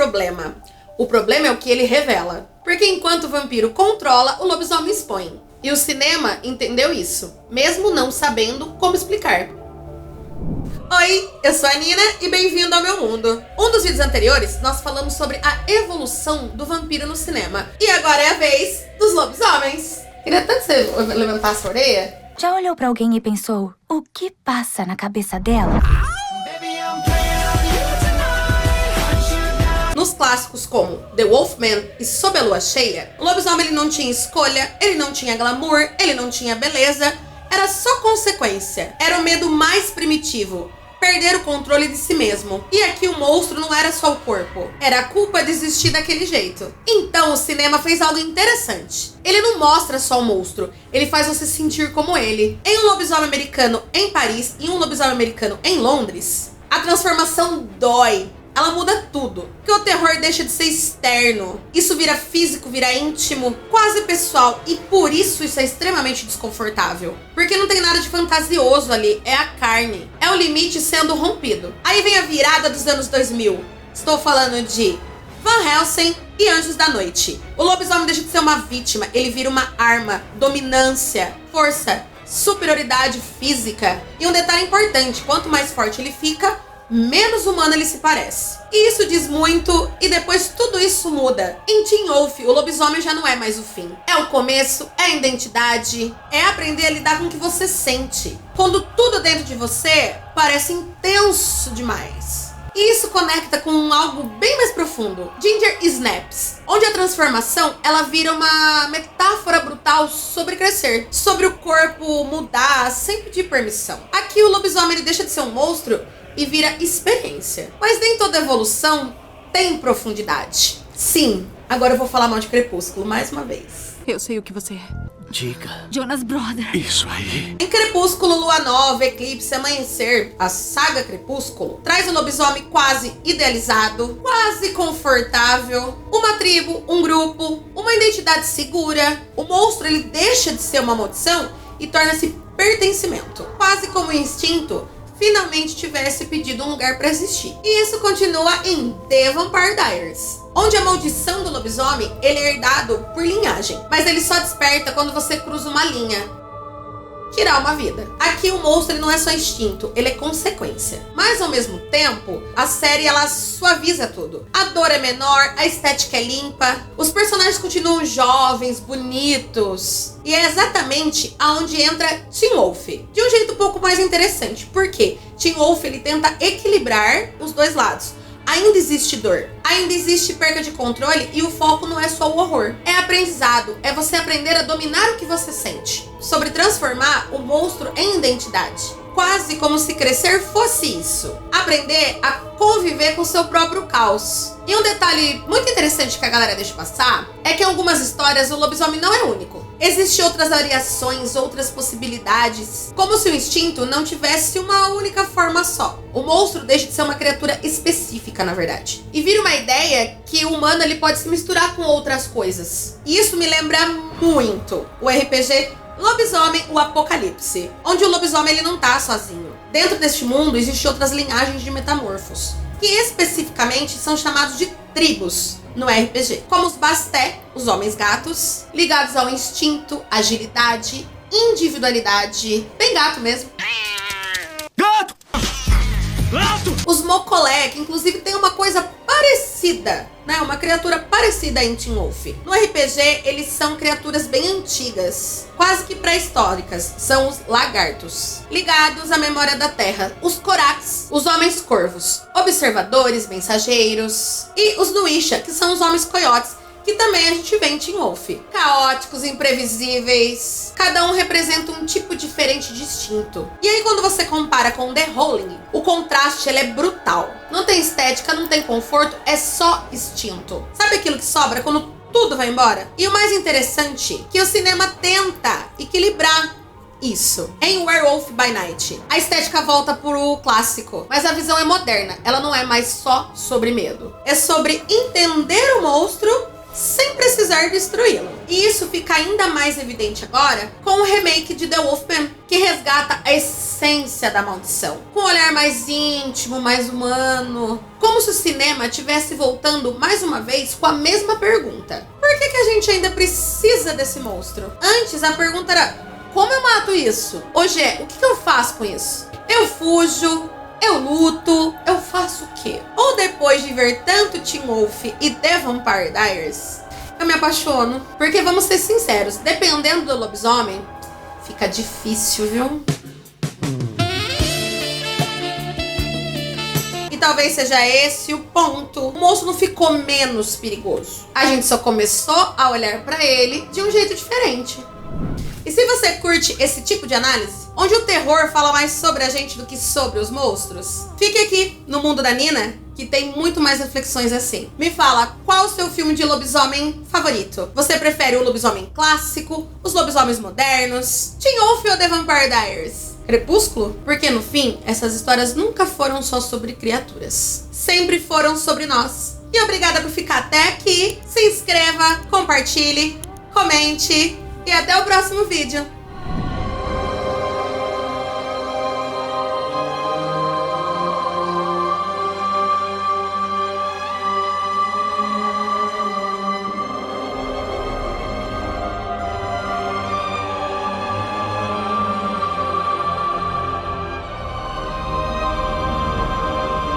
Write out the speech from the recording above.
problema. O problema é o que ele revela. Porque enquanto o vampiro controla, o lobisomem expõe. E o cinema entendeu isso, mesmo não sabendo como explicar. Oi, eu sou a Nina e bem-vindo ao meu mundo. Um dos vídeos anteriores, nós falamos sobre a evolução do vampiro no cinema. E agora é a vez dos lobisomens. Queria tanto que você levantasse a orelha. Já olhou pra alguém e pensou, o que passa na cabeça dela? Nos clássicos como The Wolfman e Sob a Lua Cheia, o lobisomem ele não tinha escolha, ele não tinha glamour, ele não tinha beleza, era só consequência. Era o medo mais primitivo, perder o controle de si mesmo. E aqui o monstro não era só o corpo, era a culpa de existir daquele jeito. Então o cinema fez algo interessante. Ele não mostra só o monstro, ele faz você sentir como ele. Em um lobisomem americano em Paris e um lobisomem americano em Londres, a transformação dói. Ela muda tudo, porque o terror deixa de ser externo. Isso vira físico, vira íntimo, quase pessoal. E por isso é extremamente desconfortável. Porque não tem nada de fantasioso ali, é a carne. É o limite sendo rompido. Aí vem a virada dos anos 2000. Estou falando de Van Helsing e Anjos da Noite. O lobisomem deixa de ser uma vítima, ele vira uma arma, dominância, força, superioridade física. E um detalhe importante, quanto mais forte ele fica, menos humano ele se parece. E isso diz muito, e depois tudo isso muda. Em Teen Wolf, o lobisomem já não é mais o fim. É o começo, é a identidade, é aprender a lidar com o que você sente. Quando tudo dentro de você parece intenso demais. E isso conecta com algo bem mais profundo, Ginger Snaps, onde a transformação ela vira uma metáfora brutal sobre crescer, sobre o corpo mudar sem pedir permissão. Aqui o lobisomem ele deixa de ser um monstro e vira experiência. Mas nem toda evolução tem profundidade. Sim, agora eu vou falar mal de Crepúsculo mais uma vez. Eu sei o que você é. Diga. Jonas Brother. Isso aí. Em Crepúsculo, Lua Nova, Eclipse, Amanhecer, a saga Crepúsculo traz o lobisomem quase idealizado, quase confortável, uma tribo, um grupo, uma identidade segura. O monstro ele deixa de ser uma maldição e torna-se pertencimento, quase como o instinto finalmente tivesse pedido um lugar para existir. E isso continua em The Vampire Diaries, onde a maldição do lobisomem ele é herdado por linhagem, mas ele só desperta quando você cruza uma linha, tirar uma vida. Aqui o monstro ele não é só instinto, ele é consequência. Mas ao mesmo tempo, a série ela suaviza tudo. A dor é menor, a estética é limpa, os personagens continuam jovens, bonitos. E é exatamente aonde entra Teen Wolf, de um jeito um pouco mais interessante. Por quê? Teen Wolf ele tenta equilibrar os dois lados. Ainda existe dor, ainda existe perda de controle e o foco não é só o horror. É aprendizado, é você aprender a dominar o que você sente. Sobre transformar o monstro em identidade. Quase como se crescer fosse isso. Aprender a conviver com seu próprio caos. E um detalhe muito interessante que a galera deixa passar é que em algumas histórias o lobisomem não é único. Existem outras variações, outras possibilidades, como se o instinto não tivesse uma única forma só. O monstro deixa de ser uma criatura específica, na verdade. E vira uma ideia que o humano ele pode se misturar com outras coisas. E isso me lembra muito o RPG Lobisomem, o Apocalipse, onde o lobisomem ele não tá sozinho. Dentro deste mundo existem outras linhagens de metamorfos, que especificamente são chamados de tribos no RPG, como os Basté, os homens gatos, ligados ao instinto, agilidade, individualidade, bem gato mesmo. Gato! Gato! Os Mokolé, que inclusive tem uma coisa parecida, né? Uma criatura parecida em Teen Wolf. No RPG, eles são criaturas bem antigas, quase que pré-históricas. São os lagartos, ligados à memória da terra. Os Korax, os homens corvos, observadores, mensageiros. E os Nuisha, que são os homens coiotes, que também a gente vê em Teen Wolf. Caóticos, imprevisíveis, cada um representa um tipo diferente de instinto. E aí quando você compara com The Howling, o contraste ele é brutal. Não tem estética, não tem conforto, é só instinto. Sabe aquilo que sobra quando tudo vai embora? E o mais interessante, que o cinema tenta equilibrar isso. Em Werewolf by Night, a estética volta pro clássico, mas a visão é moderna. Ela não é mais só sobre medo. É sobre entender o monstro sem precisar destruí-lo. E isso fica ainda mais evidente agora com o remake de The Wolfman, que resgata a essência da maldição, com um olhar mais íntimo, mais humano, como se o cinema estivesse voltando mais uma vez com a mesma pergunta: por que a gente ainda precisa desse monstro? Antes a pergunta era: como eu mato isso? Hoje é: o que eu faço com isso? Eu fujo? Eu luto? Eu faço o quê? Ou depois de ver tanto Teen Wolf e The Vampire Diaries, eu me apaixono? Porque vamos ser sinceros, dependendo do lobisomem, fica difícil, viu? E talvez seja esse o ponto. O monstro não ficou menos perigoso. A gente só começou a olhar pra ele de um jeito diferente. E se você curte esse tipo de análise, onde o terror fala mais sobre a gente do que sobre os monstros, fique aqui no Mundo da Nina, que tem muito mais reflexões assim. Me fala, qual o seu filme de lobisomem favorito? Você prefere o lobisomem clássico, os lobisomens modernos, Teen Wolf ou The Vampire Diaries? Crepúsculo? Porque no fim, essas histórias nunca foram só sobre criaturas. Sempre foram sobre nós. E obrigada por ficar até aqui. Se inscreva, compartilhe, comente. E até o próximo vídeo.